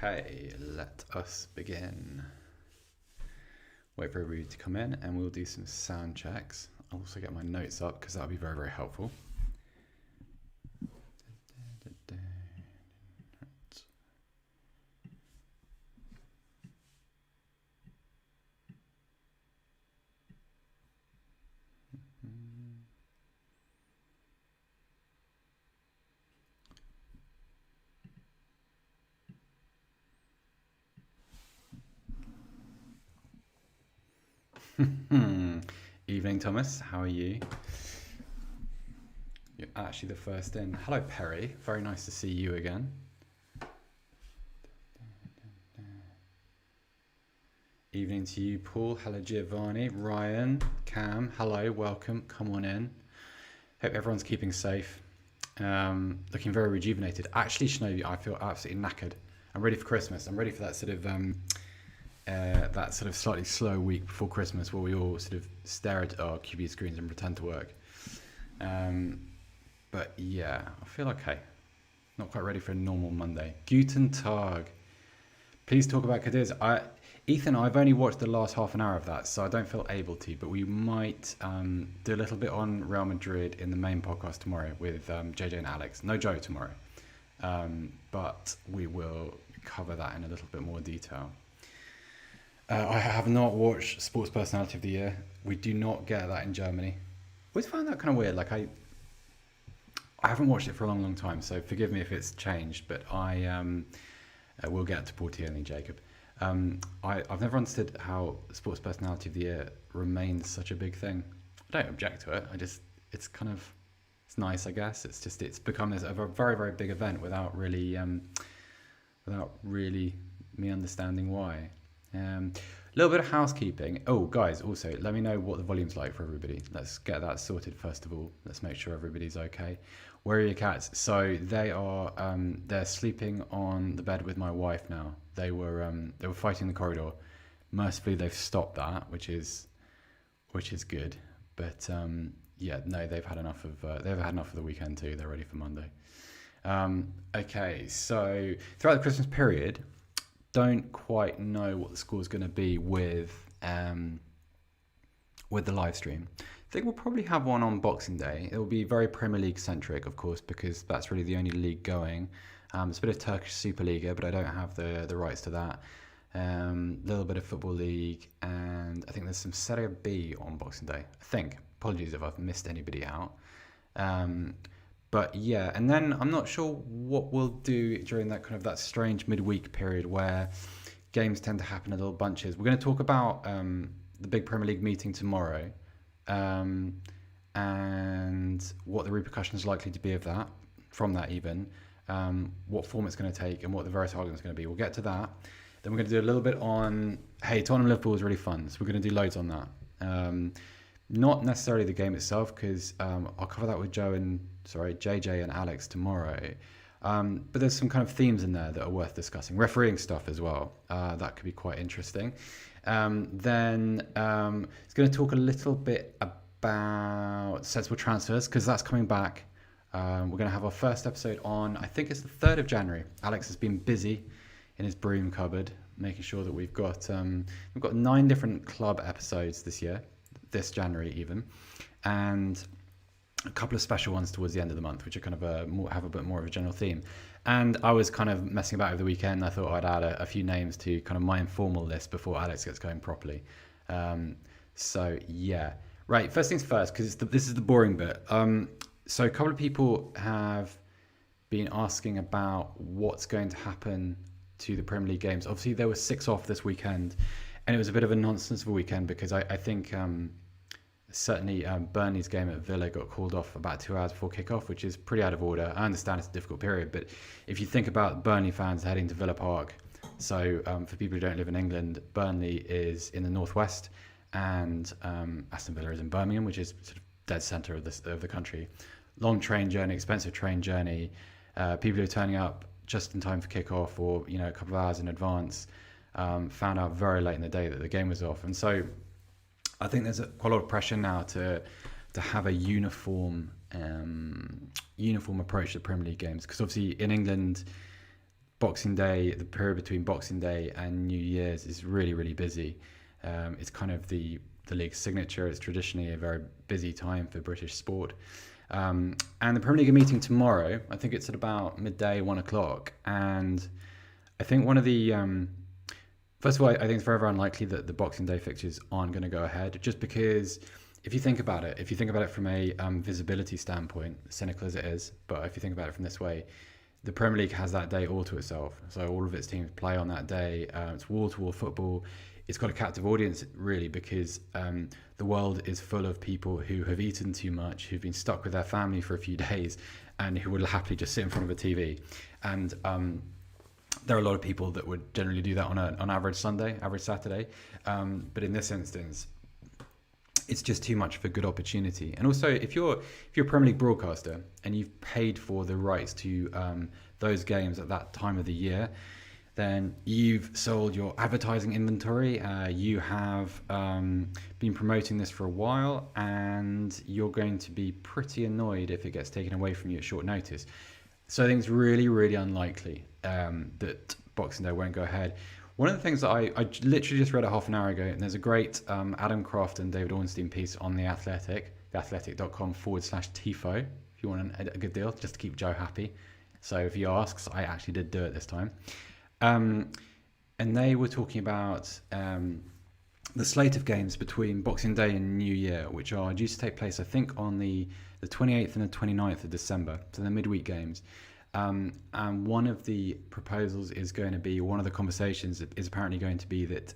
Okay, let us begin. Wait for everybody to come in and we'll do some sound checks. I'll also get my notes up because that'll be very, very helpful. Evening, Thomas. How are you? You're actually the first in. Hello, Perry. Very nice to see you again. Evening to you, Paul. Hello, Giovanni. Ryan, Cam. Hello, welcome. Come on in. Hope everyone's keeping safe. Looking very rejuvenated. Actually, Shinobi, I feel absolutely knackered. I'm ready for Christmas. I'm ready for that sort of slightly slow week before Christmas where we all sort of stare at our QB screens and pretend to work. But yeah, I feel okay. Not quite ready for a normal Monday. Guten Tag. Please talk about Cadiz. Ethan, I've only watched the last half an hour of that, so I don't feel able to, but we might do a little bit on Real Madrid in the main podcast tomorrow with JJ and Alex. No Joe tomorrow. But we will cover that in a little bit more detail. I have not watched Sports Personality of the Year. We do not get that in Germany. I always find that kind of weird. Like I haven't watched it for a long, long time, so forgive me if it's changed. But I will get to Portier and Jacob. I've never understood how Sports Personality of the Year remains such a big thing. I don't object to it. It's nice, I guess. It's become a very, very big event without really me understanding why. A little bit of housekeeping. Oh, guys, also, let me know what the volume's like for everybody. Let's get that sorted first of all. Let's make sure everybody's okay. Where are your cats? So they are, they're sleeping on the bed with my wife now. They were fighting in the corridor. Mercifully, they've stopped that, which is good. But yeah, no, they've had enough of the weekend too. They're ready for Monday. Okay, so throughout the Christmas period, don't quite know what the score is going to be with the live stream. I think we'll probably have one on Boxing Day. It will be very Premier League centric, of course, because that's really the only league going. It's a bit of Turkish Superliga, but I don't have the rights to that. A little bit of Football League, and I think there's some Serie B on Boxing Day. I think. Apologies if I've missed anybody out. But yeah, and then I'm not sure what we'll do during that strange midweek period where games tend to happen in little bunches. We're going to talk about the big Premier League meeting tomorrow, and what the repercussions are likely to be from that even, what form it's going to take and what the various arguments are going to be. We'll get to that. Then we're going to do a little bit on, Tottenham and Liverpool is really fun, so we're going to do loads on that. Not necessarily the game itself, because I'll cover that with JJ and Alex tomorrow. But there's some kind of themes in there that are worth discussing. Refereeing stuff as well. That could be quite interesting. Then it's going to talk a little bit about sensible transfers, because that's coming back. We're going to have our first episode on, I think it's the 3rd of January. Alex has been busy in his broom cupboard, making sure that we've got 9 different club episodes this January even, and a couple of special ones towards the end of the month, which are kind of have a bit more of a general theme. And I was kind of messing about over the weekend. I thought I'd add a few names to kind of my informal list before Alex gets going properly. So yeah, right. First things first, because this is the boring bit. So a couple of people have been asking about what's going to happen to the Premier League games. Obviously, there were 6 off this weekend, and it was a bit of a nonsense of a weekend because I think certainly Burnley's game at Villa got called off about 2 hours before kickoff, which is pretty out of order. I understand it's a difficult period, but if you think about Burnley fans heading to Villa Park, so for people who don't live in England, Burnley is in the northwest, and Aston Villa is in Birmingham, which is sort of dead centre of the country. Long train journey, expensive train journey. People who are turning up just in time for kickoff, or a couple of hours in advance, found out very late in the day that the game was off, and so I think there's quite a lot of pressure now to have a uniform approach to Premier League games, because obviously in England Boxing Day, the period between Boxing Day and New Year's is really, really busy. It's kind of the league's signature. It's traditionally a very busy time for British sport. And the Premier League are meeting tomorrow. I think it's at about midday, 1:00. And I think one of the... first of all, I think it's very, very unlikely that the Boxing Day fixtures aren't going to go ahead, just because if you think about it from a visibility standpoint, cynical as it is, but if you think about it from this way, the Premier League has that day all to itself. So all of its teams play on that day. It's wall-to-wall football. It's got a captive audience, really, because the world is full of people who have eaten too much, who've been stuck with their family for a few days, and who would happily just sit in front of a TV. And there are a lot of people that would generally do that on average Sunday, average Saturday. But in this instance, it's just too much of a good opportunity. And also, if you're a Premier League broadcaster and you've paid for the rights to those games at that time of the year, then you've sold your advertising inventory. You have been promoting this for a while, and you're going to be pretty annoyed if it gets taken away from you at short notice. So I think it's really, really unlikely that Boxing Day won't go ahead. One of the things that I literally just read a half an hour ago, and there's a great Adam Croft and David Ornstein piece on The Athletic, theathletic.com/TIFO, if you want a good deal, just to keep Joe happy. So if he asks, I actually did do it this time. And they were talking about the slate of games between Boxing Day and New Year, which are due to take place, I think, on the 28th and the 29th of December, so the midweek games. And one of the proposals is going to be, one of the conversations is apparently going to be that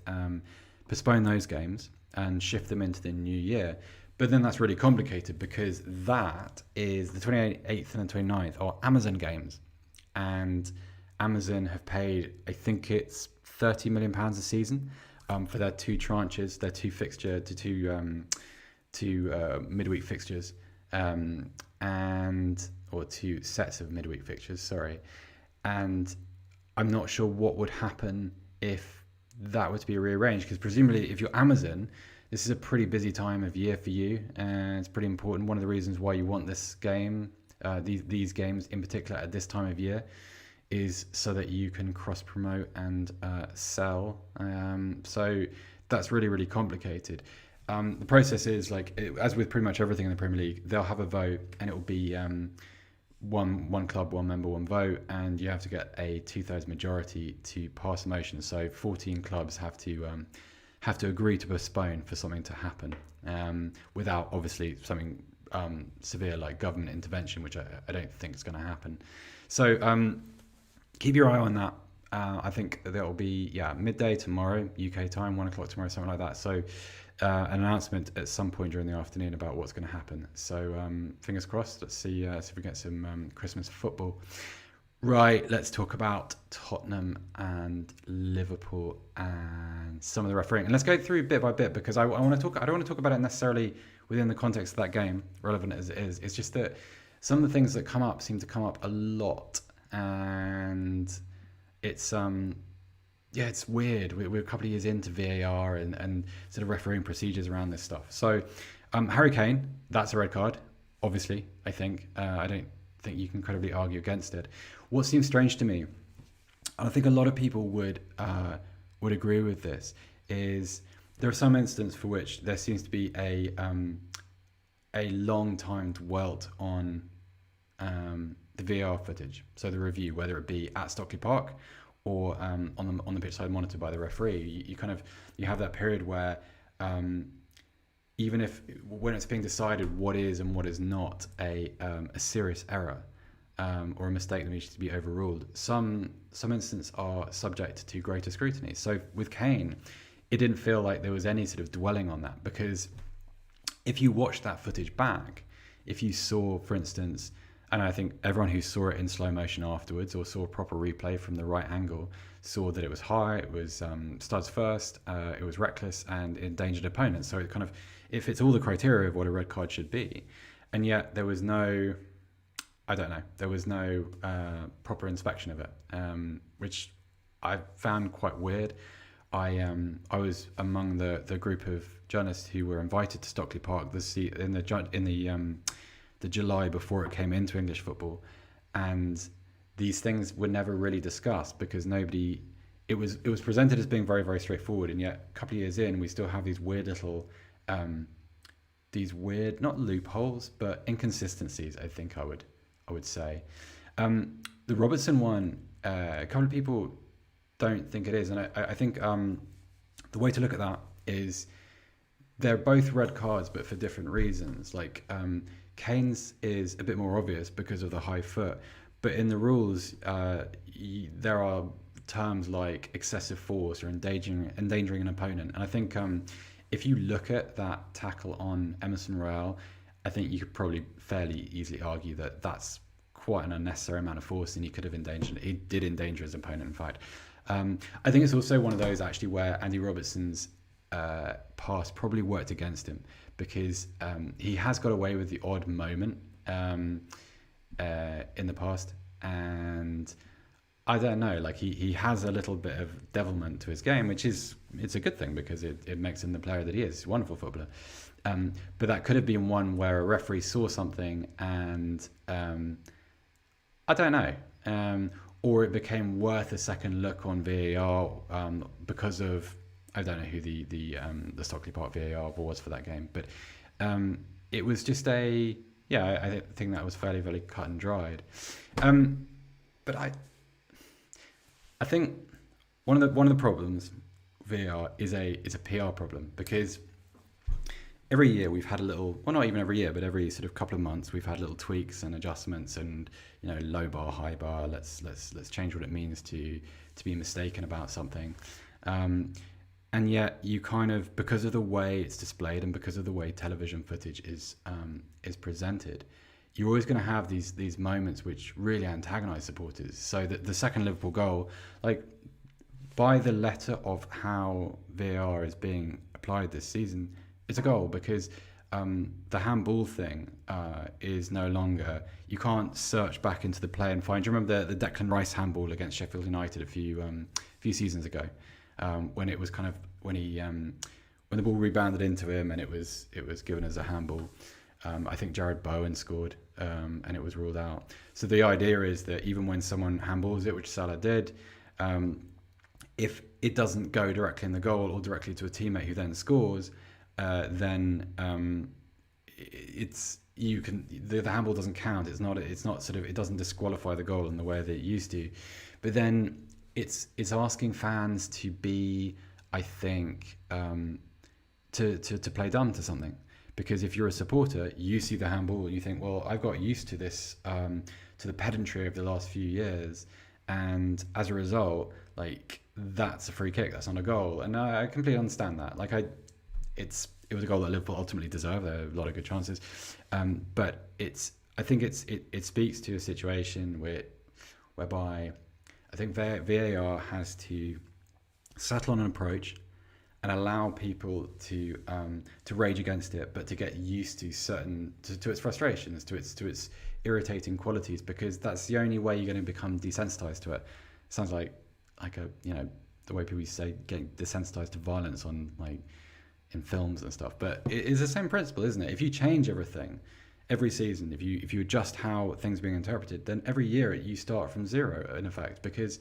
postpone those games and shift them into the new year. But then that's really complicated, because that is the 28th and the 29th are Amazon games. And Amazon have paid, I think it's £30 million a season for their two tranches, their two midweek fixtures. Or two sets of midweek fixtures, sorry. And I'm not sure what would happen if that were to be rearranged, because presumably if you're Amazon, this is a pretty busy time of year for you, and it's pretty important. One of the reasons why you want this game, these games in particular at this time of year, is so that you can cross-promote and sell. So that's really, really complicated. The process is, as with pretty much everything in the Premier League, they'll have a vote, and it will be one club, one member, one vote, and you have to get a 2/3 majority to pass a motion. So 14 clubs have to agree to postpone for something to happen, without obviously something severe like government intervention, which I don't think is going to happen. So keep your eye on that. I think there will be midday tomorrow, UK time, 1:00 tomorrow, something like that. So an announcement at some point during the afternoon about what's going to happen. So fingers crossed. Let's see if we get some Christmas football. Right, let's talk about Tottenham and Liverpool and some of the refereeing. And let's go through bit by bit, because I don't want to talk about it necessarily within the context of that game, relevant as it is. It's just that some of the things that come up seem to come up a lot, and it's it's weird. We're a couple of years into VAR and sort of refereeing procedures around this stuff. So Harry Kane, that's a red card, obviously, I think. I don't think you can credibly argue against it. What seems strange to me, and I think a lot of people would agree with this, is there are some instances for which there seems to be a long time dwelt on the VAR footage, so the review, whether it be at Stockley Park or on the pitch side monitored by the referee. You have that period where even when it's being decided what is and what is not a serious error or a mistake that needs to be overruled, some instances are subject to greater scrutiny. So with Kane, it didn't feel like there was any sort of dwelling on that, because if you watch that footage back, if you saw, for instance, and I think everyone who saw it in slow motion afterwards or saw a proper replay from the right angle saw that it was high, it was studs first, it was reckless and endangered opponents. So it fits all the criteria of what a red card should be. And yet there was no proper inspection of it, which I found quite weird. I was among the group of journalists who were invited to Stockley Park in the July before it came into English football, and these things were never really discussed because nobody. It was presented as being very, very straightforward, and yet a couple of years in, we still have these weird little, not loopholes, but inconsistencies. I think I would say, the Robertson one. A couple of people don't think it is, and I think the way to look at that is they're both red cards, but for different reasons. Like Kane's is a bit more obvious because of the high foot, but in the rules, there are terms like excessive force or endangering an opponent. And I think if you look at that tackle on Emerson Royale, I think you could probably fairly easily argue that that's quite an unnecessary amount of force, and he could have he did endanger his opponent, in fact. I think it's also one of those actually where Andy Robertson's pass probably worked against him, because he has got away with the odd moment in the past, and I don't know, like he has a little bit of devilment to his game, it's a good thing because it makes him the player that he is. He's a wonderful footballer. But that could have been one where a referee saw something and I don't know, or it became worth a second look on VAR because of, I don't know who the Stockley Park VAR was for that game, but it was just I think that was fairly, very cut and dried. But I think one of the problems VAR is a PR problem, because every year we've had a little, well, not even every year, but every sort of couple of months we've had little tweaks and adjustments, and low bar, high bar. Let's change what it means to be mistaken about something, and yet you kind of, because of the way it's displayed and because of the way television footage is presented, you're always going to have these moments which really antagonise supporters. So that the second Liverpool goal, like by the letter of how VAR is being applied this season, it's a goal, because the handball thing is no longer, you can't search back into the play and find. Do you remember the Declan Rice handball against Sheffield United a few seasons ago, when it was kind of when the ball rebounded into him and it was given as a handball. I think Jared Bowen scored, and it was ruled out. So the idea is that even when someone handballs it, which Salah did, if it doesn't go directly in the goal or directly to a teammate who then scores, then the handball doesn't count. It's not sort of, it doesn't disqualify the goal in the way that it used to. But then it's asking fans to be, I think, to play dumb to something. Because if you're a supporter, you see the handball and you think, well, I've got used to this, to the pedantry of the last few years, and as a result, like, that's a free kick, that's not a goal. And I completely understand that. Like, it was a goal that Liverpool ultimately deserved. There are a lot of good chances, but I think it speaks to a situation whereby I think VAR has to settle on an approach and allow people to rage against it, but to get used to to its frustrations, to its irritating qualities, because that's the only way you're going to become desensitized to it. Sounds like the way people say getting desensitized to violence on, like, in films and stuff, but it is the same principle, isn't it? If you change everything every season, if you adjust how things are being interpreted, then every year you start from zero, in effect, because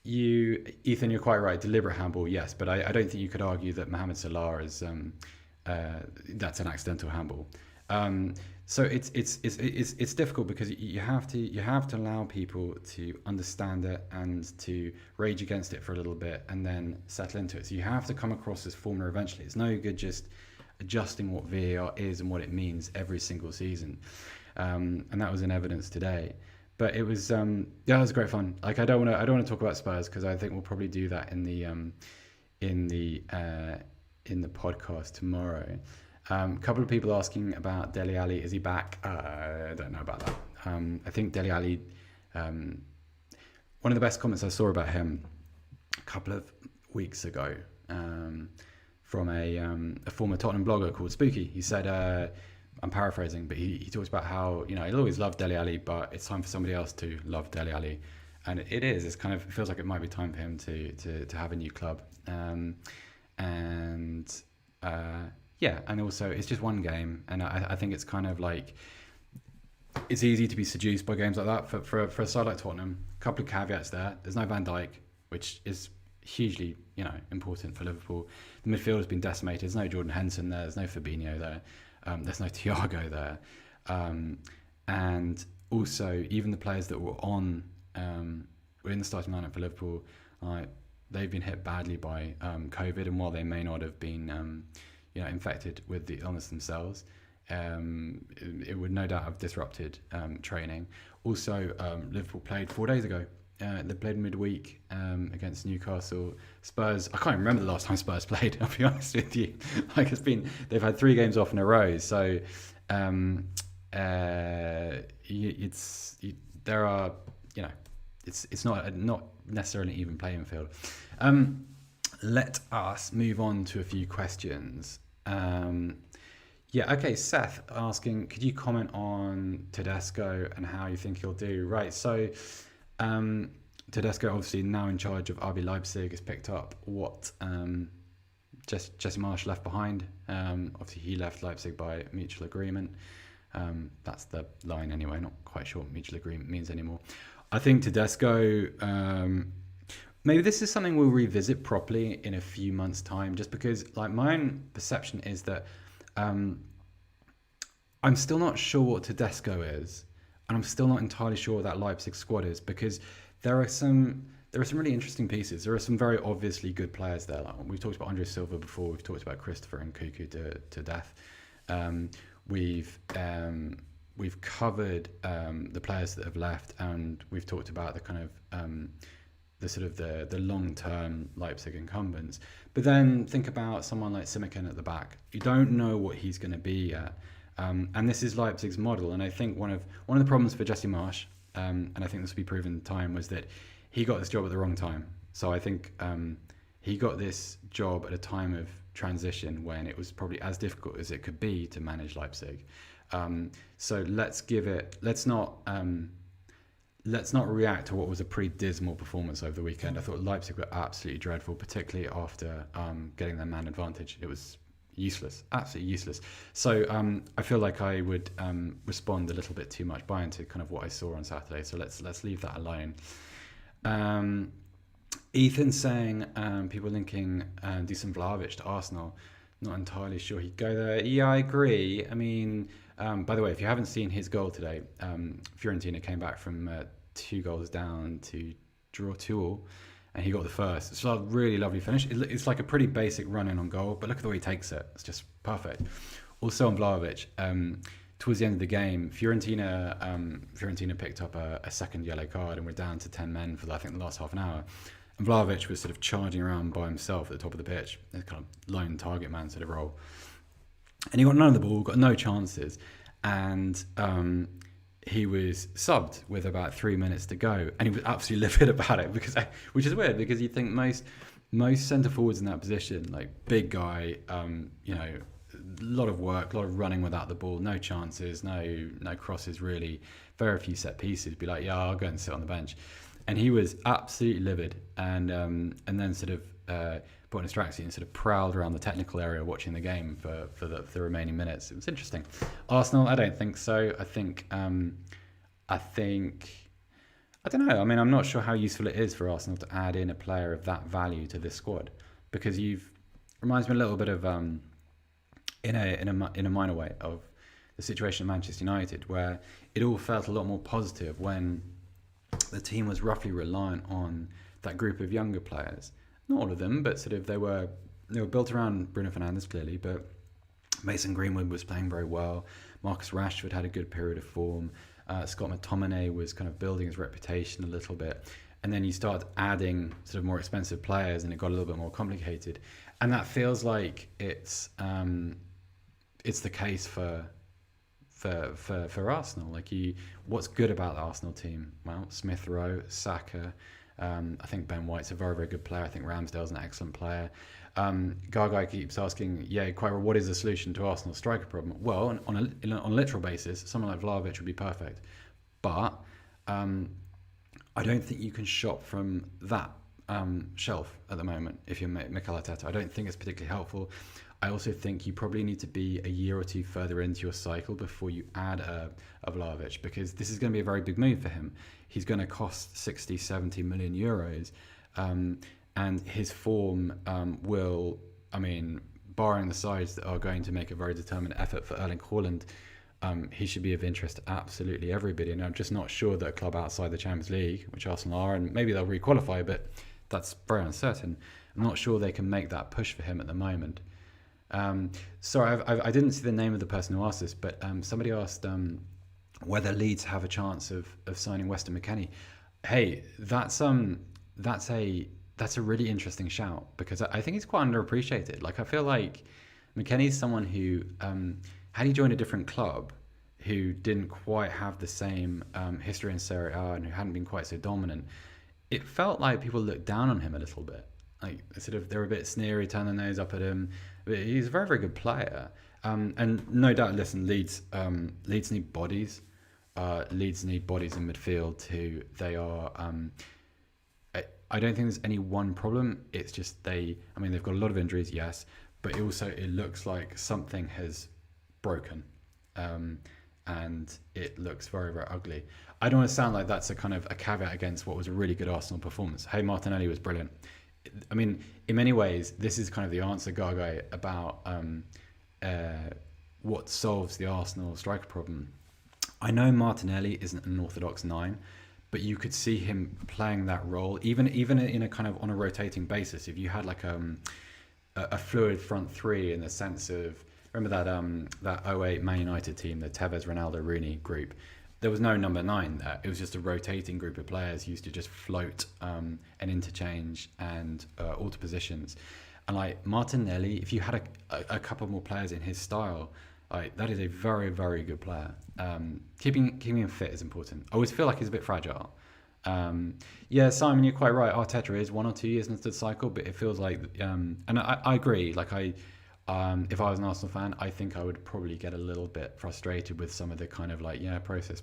Ethan, you're quite right. Deliberate handball, yes, but I don't think you could argue that Mohamed Salah is that's an accidental handball. So it's difficult, because you have to allow people to understand it and to rage against it for a little bit and then settle into it. So you have to come across this formula eventually. It's no good just adjusting what VAR is and what it means every single season, and that was in evidence today. But it was it was great fun. Like, I don't want to talk about Spurs, because I think we'll probably do that in the podcast tomorrow. A couple of people asking about Dele Alli. Is he back? I don't know about that. I think Dele Alli. One of the best comments I saw about him a couple of weeks ago, from a former Tottenham blogger called Spooky. He said, I'm paraphrasing, but he talks about how, he'll always love Dele Alli, but it's time for somebody else to love Dele Alli, and it is. It's kind of, it feels like it might be time for him to have a new club, and also it's just one game, and I think it's kind of like, it's easy to be seduced by games like that. For a side like Tottenham, a couple of caveats there. There's no Van Dijk, which is hugely, important for Liverpool. The midfield has been decimated. There's no Jordan Henderson there. There's no Fabinho there. There's no Thiago there. And also, even the players that were were in the starting lineup for Liverpool, they've been hit badly by COVID. And while they may not have been, infected with the illness themselves, it would no doubt have disrupted training. Also, Liverpool played 4 days ago. They played midweek against Newcastle. Spurs, I can't even remember the last time Spurs played, I'll be honest with you. They've had 3 games off in a row. So it's not necessarily an even playing field. Let us move on to a few questions. Seth asking, could you comment on Tedesco and how you think he'll do? Right, so Tedesco, obviously now in charge of RB Leipzig, has picked up what Jesse Marsch left behind. Obviously he left Leipzig by mutual agreement. That's the line anyway, not quite sure what mutual agreement means anymore. I think Tedesco, maybe this is something we'll revisit properly in a few months' time, just because my own perception is that I'm still not sure what Tedesco is, and I'm still not entirely sure what that Leipzig squad is, because there are some really interesting pieces. There are some very obviously good players there. We've talked about Andre Silva before. We've talked about Christopher and Cuckoo to death. We've covered the players that have left, and we've talked about the kind of the long-term Leipzig incumbents. But then think about someone like Simikin at the back. You don't know what he's going to be yet. And this is Leipzig's model. And I think one of the problems for Jesse Marsch, and I think this will be proven in time, was that he got this job at the wrong time. So I think he got this job at a time of transition when it was probably as difficult as it could be to manage Leipzig. So let's not react to what was a pretty dismal performance over the weekend. I thought Leipzig were absolutely dreadful, particularly after getting their man advantage. It was useless, absolutely useless. So I feel like I would respond a little bit too much into kind of what I saw on Saturday. So let's leave that alone. Ethan saying people linking Dusan Vlahovic to Arsenal. Not entirely sure he'd go there. Yeah, I agree. I mean, by the way, if you haven't seen his goal today, Fiorentina came back from 2 goals down to draw 2-2, and he got the first. It's a really lovely finish. It's like a pretty basic run-in on goal, but look at the way he takes it. It's just perfect. Also on Vlahovic, towards the end of the game, Fiorentina picked up a second yellow card, and we're down to 10 men for, I think, the last half an hour. And Vlahovic was sort of charging around by himself at the top of the pitch, a kind of lone target man sort of role. And he got none of the ball, got no chances, and he was subbed with about 3 minutes to go, and he was absolutely livid about it, which is weird, because you think most centre forwards in that position, like big guy, a lot of work, a lot of running without the ball, no chances, no crosses really, very few set pieces, be like, yeah, I'll go and sit on the bench. And he was absolutely livid, and then sort of put on his tracksuit and sort of prowled around the technical area watching the game for the remaining minutes. It was interesting. Arsenal, I don't think so. I think I don't know. I mean, I'm not sure how useful it is for Arsenal to add in a player of that value to this squad, because reminds me a little bit of in a minor way of the situation at Manchester United, where it all felt a lot more positive when the team was roughly reliant on that group of younger players. Not all of them, but sort of they were built around Bruno Fernandes clearly, but Mason Greenwood was playing very well. Marcus Rashford had a good period of form. Scott McTominay was kind of building his reputation a little bit. And then you start adding sort of more expensive players, and it got a little bit more complicated. And that feels like it's the case for Arsenal. What's good about the Arsenal team? Well, Smith Rowe, Saka. I think Ben White's a very, very good player. I think Ramsdale's an excellent player. Gargai keeps asking, what is the solution to Arsenal's striker problem? Well, on a literal basis, someone like Vlahovic would be perfect. But I don't think you can shop from that shelf at the moment if you're Mikel Arteta. I don't think it's particularly helpful. I also think you probably need to be a year or two further into your cycle before you add a Vlahovic, because this is going to be a very big move for him. He's going to cost 60, 70 million euros. And his form will, I mean, barring the sides that are going to make a very determined effort for Erling Haaland, he should be of interest to absolutely everybody. And I'm just not sure that a club outside the Champions League, which Arsenal are, and maybe they'll re-qualify, but that's very uncertain. I'm not sure they can make that push for him at the moment. Sorry, I didn't see the name of the person who asked this, but somebody asked whether Leeds have a chance of signing Weston McKennie. Hey, that's a really interesting shout, because I think he's quite underappreciated. Like, I feel like McKennie's someone who, had he joined a different club, who didn't quite have the same history in Serie A and who hadn't been quite so dominant, it felt like people looked down on him a little bit. Like, sort of, they were a bit sneery, turned their nose up at him. But he's a very, very good player. And no doubt, listen, Leeds need bodies. Leeds need bodies in midfield too. They are... I don't think there's any one problem. It's just they've got a lot of injuries, yes, but it looks like something has broken, and it looks very, very ugly. I don't want to sound like that's a kind of a caveat against what was a really good Arsenal performance. Hey, Martinelli was brilliant. I mean, in many ways, this is kind of the answer, Gagai, about what solves the Arsenal striker problem. I know Martinelli isn't an orthodox 9, but you could see him playing that role, even in a kind of on a rotating basis. If you had like a fluid front three, in the sense of, remember that 08 Man United team, the Tevez, Ronaldo, Rooney group. There was no number 9 there. It was just a rotating group of players who used to just float and interchange and alter positions. And like Martinelli, if you had a couple more players in his style, that is a very, very good player. Keeping him fit is important. I always feel like he's a bit fragile. Yeah, Simon, you're quite right. Arteta is 1 or 2 years into the cycle, but it feels like, and I agree. Like if I was an Arsenal fan, I think I would probably get a little bit frustrated with some of the kind of like, process.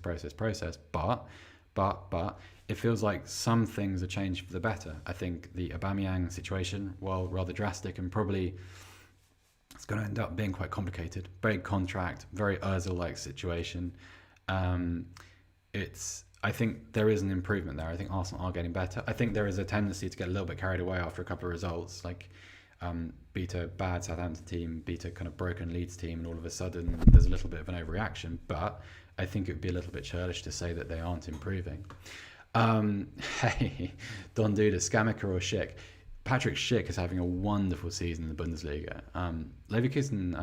But it feels like some things are changed for the better. I think the Aubameyang situation, while rather drastic and probably it's going to end up being quite complicated, very contract, very Ozil-like situation. I think there is an improvement there. I think Arsenal are getting better. I think there is a tendency to get a little bit carried away after a couple of results, like beat a bad Southampton team, beat a kind of broken Leeds team, and all of a sudden there's a little bit of an overreaction. But I think it would be a little bit churlish to say that they aren't improving. Hey, Don Duda, Scamacca or Schick? Patrick Schick is having a wonderful season in the Bundesliga. Leverkusen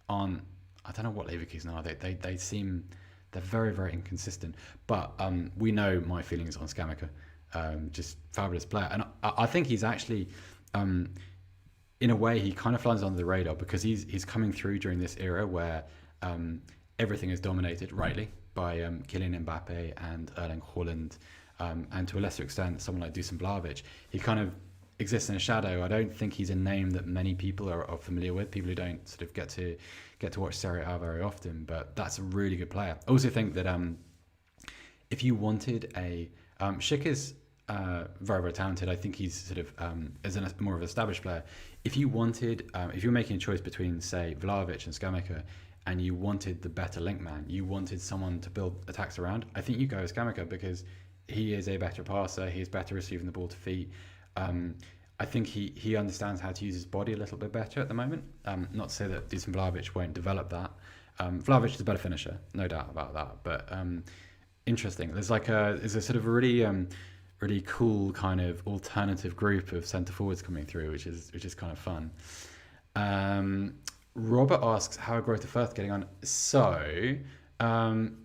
aren't... I don't know what Leverkusen are. They seem... They're very, very inconsistent. But we know my feelings on Scamacca. Just fabulous player. And I think he's actually... in a way, he kind of flies under the radar, because he's coming through during this era where everything is dominated, rightly, by Kylian Mbappe and Erling Haaland, and to a lesser extent, someone like Dusan Vlahovic. He kind of exists in a shadow. I don't think he's a name that many people are familiar with, people who don't sort of get to watch Serie A very often, but that's a really good player. I also think that if you wanted Schick is very, very talented. I think he's sort of as more of an established player. If you wanted, if you're making a choice between, say, Vlahovic and Scamacca, and you wanted the better link man, you wanted someone to build attacks around, I think you go with Scamacca, because he is a better passer, he is better receiving the ball to feet. I think he understands how to use his body a little bit better at the moment. Not to say that Dusan Vlahovic won't develop that. Vlahovic is a better finisher, no doubt about that. But interesting. There's a sort of a really cool kind of alternative group of centre forwards coming through, which is kind of fun. Robert asks, how are Greuther Fürth getting on? So,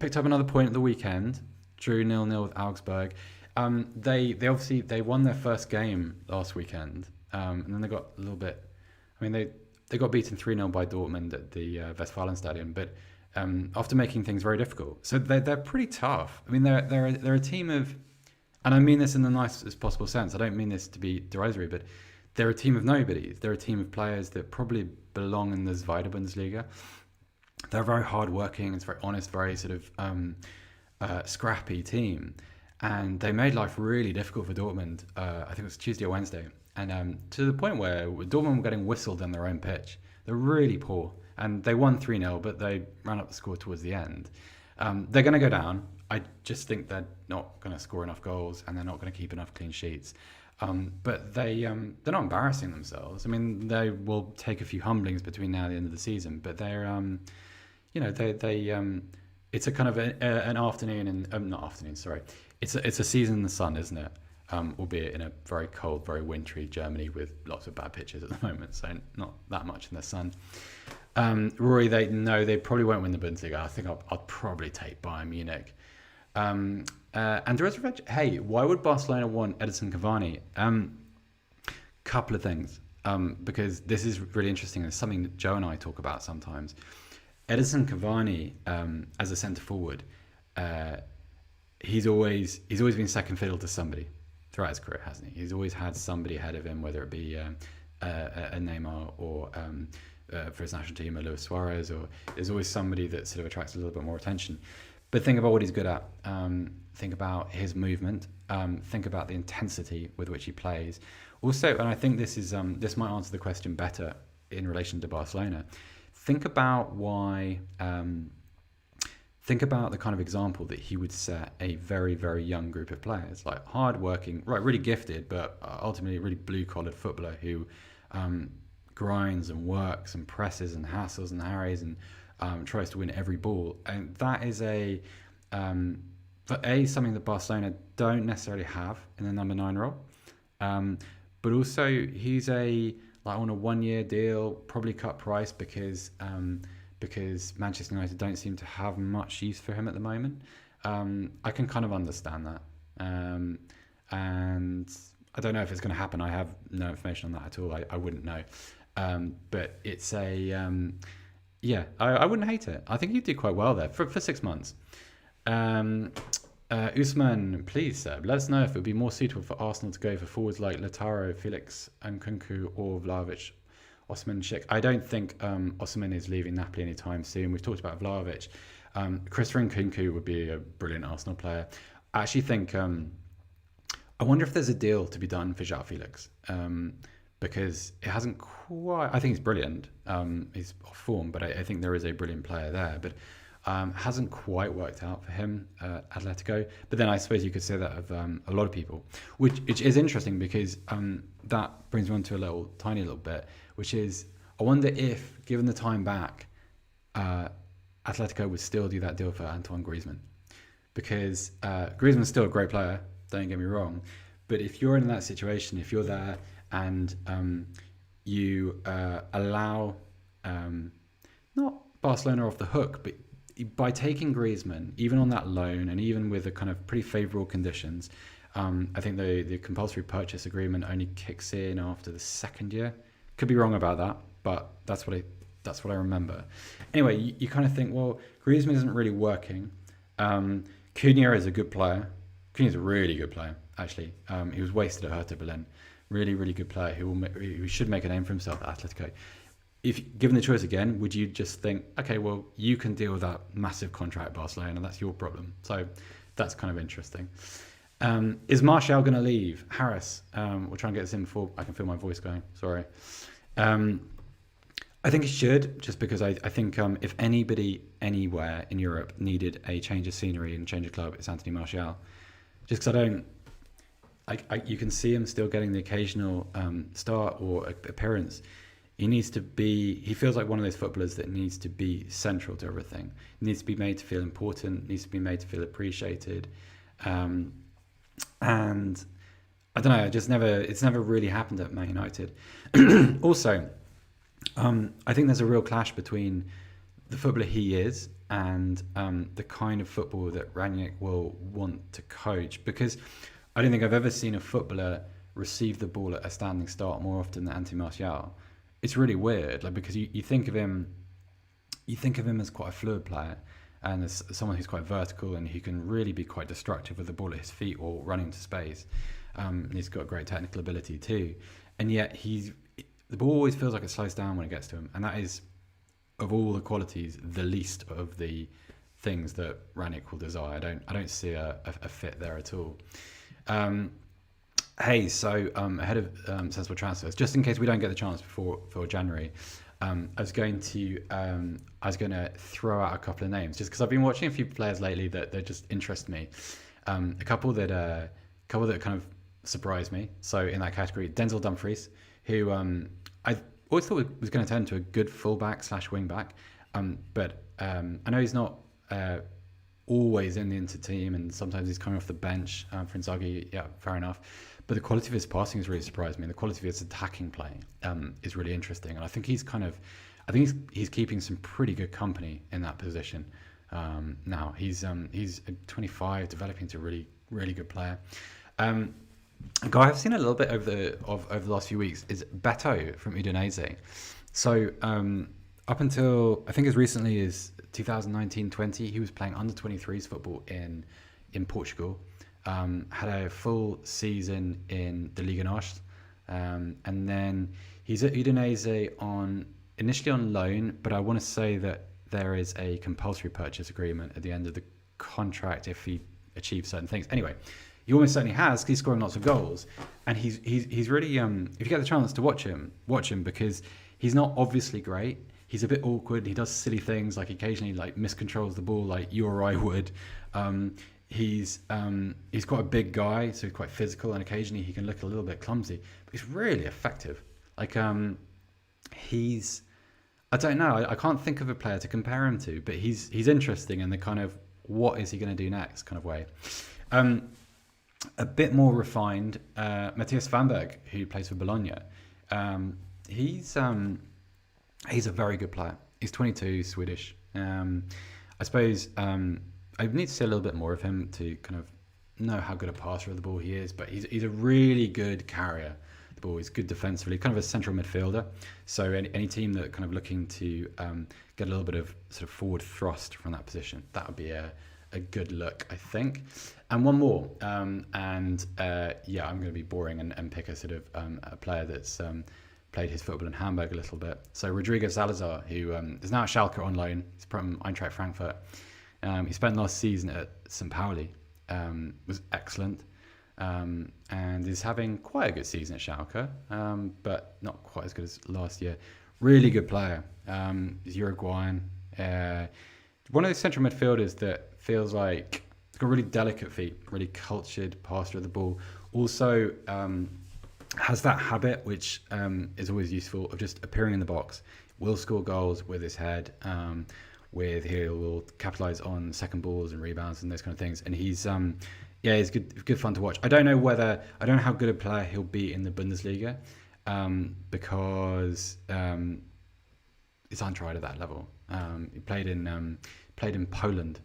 picked up another point at the weekend, drew 0-0 with Augsburg. They won their first game last weekend, and then they got a little bit... I mean, they got beaten 3-0 by Dortmund at the Westfalenstadion, but after making things very difficult. So they're pretty tough. I mean, they're a team of... And I mean this in the nicest possible sense. I don't mean this to be derisory, but they're a team of nobodies. They're a team of players that probably belong in the Zweite Bundesliga. They're very hard-working. It's very honest, very sort of scrappy team. And they made life really difficult for Dortmund. I think it was Tuesday or Wednesday. And to the point where Dortmund were getting whistled on their own pitch. They're really poor, and they won 3-0, but they ran up the score towards the end. They're going to go down. I just think they're not going to score enough goals, and they're not going to keep enough clean sheets. But they're not embarrassing themselves. I mean, they will take a few humblings between now and the end of the season, but they're it's a kind of an afternoon and not afternoon, sorry. It's a season in the sun, isn't it? Albeit in a very cold, very wintry Germany with lots of bad pitches at the moment, so not that much in the sun. Rory, they probably won't win the Bundesliga. I think I'll probably take Bayern Munich. Andreas, hey, why would Barcelona want Edison Cavani? Couple of things, because this is really interesting and it's something that Joe and I talk about sometimes. Edison Cavani, as a centre forward, he's always been second fiddle to somebody throughout his career, hasn't he? He's always had somebody ahead of him, whether it be a Neymar or for his national team, a Luis Suarez, or there's always somebody that sort of attracts a little bit more attention. But think about what he's good at. Think about his movement. Think about the intensity with which he plays. Also, and I think this might answer the question better in relation to Barcelona. Think about why. Think about the kind of example that he would set a very, very young group of players, like hard-working, right, really gifted, but ultimately a really blue-collared footballer who grinds and works and presses and hassles and harries and tries to win every ball. And that is something that Barcelona don't necessarily have in the number 9 role. But also he's on a 1-year deal, probably cut price because Manchester United don't seem to have much use for him at the moment. I can kind of understand that. And I don't know if it's going to happen. I have no information on that at all. I wouldn't know. But it's I wouldn't hate it. I think you did quite well there for 6 months. Usman, please, Seb, let us know if it would be more suitable for Arsenal to go for forwards like Lautaro, Felix Nkunku, or Vlahovic. Osman Schick. I don't think Osman is leaving Napoli anytime soon. We've talked about Vlahovic. Christopher Nkunku would be a brilliant Arsenal player. I actually think I wonder if there's a deal to be done for João Felix, because it hasn't quite. I think he's brilliant. He's off form, but I think there is a brilliant player there. But hasn't quite worked out for him at Atletico. But then I suppose you could say that of a lot of people, which is interesting because that brings me on to a tiny little bit, which is I wonder if, given the time back, Atletico would still do that deal for Antoine Griezmann, because Griezmann's still a great player, don't get me wrong, but if you're in that situation, if you're there and you allow not Barcelona off the hook, but by taking Griezmann, even on that loan and even with the kind of pretty favourable conditions, I think the compulsory purchase agreement only kicks in after the second year. Could be wrong about that, but that's what I remember. Anyway, you kind of think, well, Griezmann isn't really working. Cunha is a good player. Cunha's a really good player, actually. He was wasted at Hertha Berlin. Really, really good player who should make a name for himself at Atletico. If given the choice again, would you just think, okay, well, you can deal with that massive contract at Barcelona, that's your problem. So that's kind of interesting. Is Martial going to leave? Harris, we'll try and get this in before I can feel my voice going. Sorry. I think he should, just because I think if anybody anywhere in Europe needed a change of scenery and change of club, it's Anthony Martial. Just because you can see him still getting the occasional start or appearance. He feels like one of those footballers that needs to be central to everything. He needs to be made to feel important, needs to be made to feel appreciated. And I don't know, it's never really happened at Man United. Also, I think there's a real clash between the footballer he is and the kind of football that Rangnick will want to coach, because I don't think I've ever seen a footballer receive the ball at a standing start more often than Anthony Martial. It's really weird, because you think of him as quite a fluid player and as someone who's quite vertical and who can really be quite destructive with the ball at his feet or running into space. He's got great technical ability too, and yet the ball always feels like it slows down when it gets to him, and that is, of all the qualities, the least of the things that Rangnick will desire. I don't see a fit there at all. Hey, so ahead of sensible transfers, just in case we don't get the chance before January, I was going to throw out a couple of names just because I've been watching a few players lately that just interest me. A couple that kind of surprised me. So in that category, Denzel Dumphreys, who I always thought was going to turn into a good fullback / wing back, but I know he's not always in the Inter team, and sometimes he's coming off the bench for Inzaghi. Yeah, fair enough. But the quality of his passing has really surprised me. And the quality of his attacking play is really interesting. And I think he's keeping some pretty good company in that position. Now he's 25, developing into a really, really good player. A guy I've seen a little bit over the last few weeks is Beto from Udinese. So up until I think as recently as 2019-20, he was playing under 23s football in Portugal. Had a full season in the Liga Norte, and then he's at Udinese initially on loan, but I want to say that there is a compulsory purchase agreement at the end of the contract if he achieves certain things. Anyway, he almost certainly has because he's scoring lots of goals, and he's really if you get the chance to watch him because he's not obviously great. He's a bit awkward. He does silly things, like occasionally like miscontrols the ball like you or I would. He's quite a big guy, so he's quite physical, and occasionally he can look a little bit clumsy, but he's really effective. Like I don't know, I can't think of a player to compare him to, but he's interesting in the kind of what is he going to do next kind of way. A bit more refined, Matthias Fanberg, who plays for Bologna. He's a very good player. He's 22, Swedish. I suppose I need to see a little bit more of him to kind of know how good a passer of the ball he is, but he's a really good carrier of the ball. He's good defensively, kind of a central midfielder. So any team that kind of looking to get a little bit of sort of forward thrust from that position, that would be a good look, I think. And one more, I'm going to be boring and pick a sort of a player that's played his football in Hamburg a little bit. So Rodrigo Salazar, who is now at Schalke on loan. He's from Eintracht Frankfurt. He spent last season at St. Pauli, was excellent, and is having quite a good season at Schalke, but not quite as good as last year. Really good player. He's Uruguayan. One of those central midfielders that feels like he's got really delicate feet, really cultured passer of the ball. Also has that habit, which is always useful, of just appearing in the box. Will score goals with his head. He'll capitalize on second balls and rebounds and those kind of things. And he's he's good fun to watch. I don't know how good a player he'll be in the Bundesliga, because it's untried at that level. He played in Poland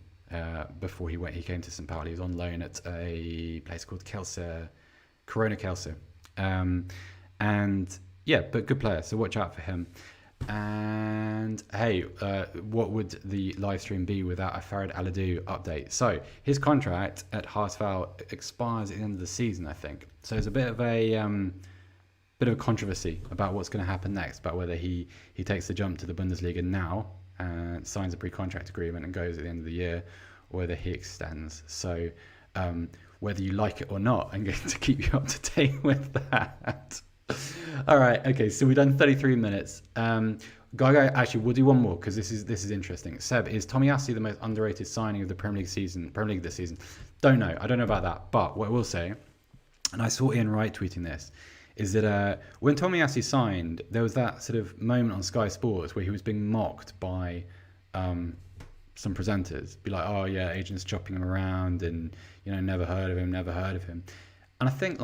before he came to St. Pauli. He was on loan at a place called Corona Kielce. But good player, so watch out for him. And hey, what would the live stream be without a Farid Aladou update? So his contract at Haasval expires at the end of the season, I think. So there's a bit of a controversy about what's going to happen next, about whether he takes the jump to the Bundesliga now and signs a pre-contract agreement and goes at the end of the year, or whether he extends. So whether you like it or not, I'm going to keep you up to date with that. All right, okay, so we've done 33 minutes. Guy, actually, we'll do one more because this is interesting. Seb, is Tomiyasu the most underrated signing of the Premier League this season? I don't know about that. But what I will say, and I saw Ian Wright tweeting this, is that when Tomiyasu signed, there was that sort of moment on Sky Sports where he was being mocked by some presenters, be like, oh yeah, agents chopping him around, and never heard of him. And I think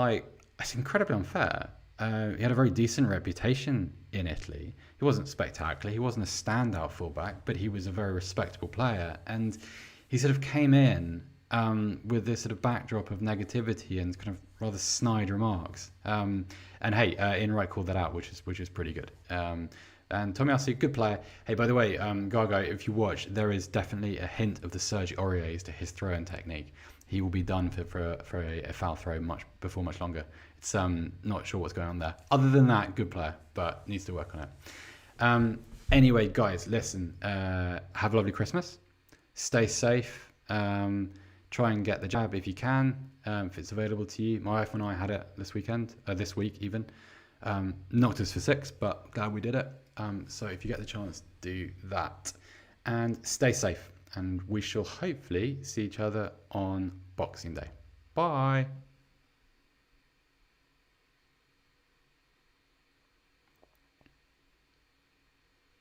it's incredibly unfair. He had a very decent reputation in Italy. He wasn't spectacular. He wasn't a standout fullback, but he was a very respectable player. And he sort of came in with this sort of backdrop of negativity and kind of rather snide remarks. And hey, Ian Wright called that out, which is pretty good. And Tomiyasu, good player. Hey, by the way, Gaga, if you watch, there is definitely a hint of the Serge Aurier to his throw-in technique. He will be done for a foul throw before much longer. It's not sure what's going on there. Other than that, good player, but needs to work on it. Anyway, guys, listen. Have a lovely Christmas. Stay safe. Try and get the jab if you can, if it's available to you. My wife and I had it this week even. Knocked us for 6, but glad we did it. So if you get the chance, do that. And stay safe. And we shall hopefully see each other on Boxing Day. Bye.